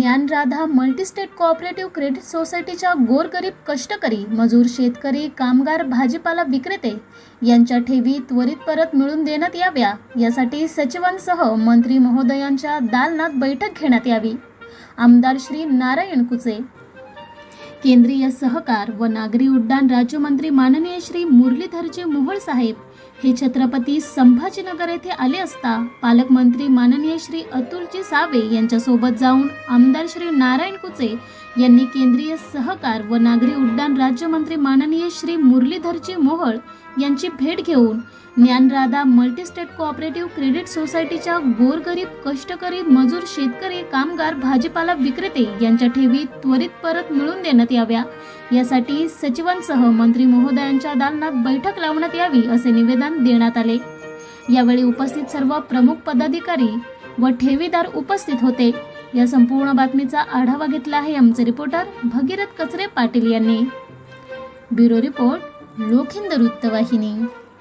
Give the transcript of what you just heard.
Dnyanradha multi-state cooperative credit सोसायटीच्या गोरगरीब कष्टकरी मजूर शेतकरी कामगार भाजीपाला विक्रेते यांच्या ठेवी त्वरित परत मिळवून देण्यात याव्या यासाठी सचिवांसह मंत्री महोदयांच्या दालनात बैठक घेण्यात यावी। आमदार श्री नारायण कुचे, केंद्रीय सहकार व नागरी उड्डाण राज्यमंत्री माननीय श्री मुरलीधरजी मोहोळ साहेब हे छत्रपती संभाजीनगर येथे आले असता पालकमंत्री माननीय श्री अतुलजी सावे यांच्यासोबत जाऊन आमदार श्री नारायण कुचे यांनी केंद्रीय सहकार व नागरी उड्डाण राज्यमंत्री माननीय श्री मुरलीधरजी मोहोळ यांची भेट घेऊन ज्ञानराधा मल्टीस्टेट कोऑपरेटिव्ह क्रेडिट सोसायटीच्या गोरगरीब कष्टकरी मजूर शेतकरी कामगार भाजीपाला विक्रेते यांच्या ठेवी त्वरित परत मिळवून देण्यात याव्या यासाठी सचिवांसह मंत्री महोदयांच्या दालनात बैठक लावण्यात यावी असे निवेदन देण्यात आले। यावेळी उपस्थित सर्व प्रमुख पदाधिकारी व ठेवीदार उपस्थित होते। या संपूर्ण बातमीचा आढावा घेतला आहे आमचे रिपोर्टर भगीरथ कचरे पाटील यांनी। ब्युरो रिपोर्ट लोकहिंद वृत्तवाहिनी।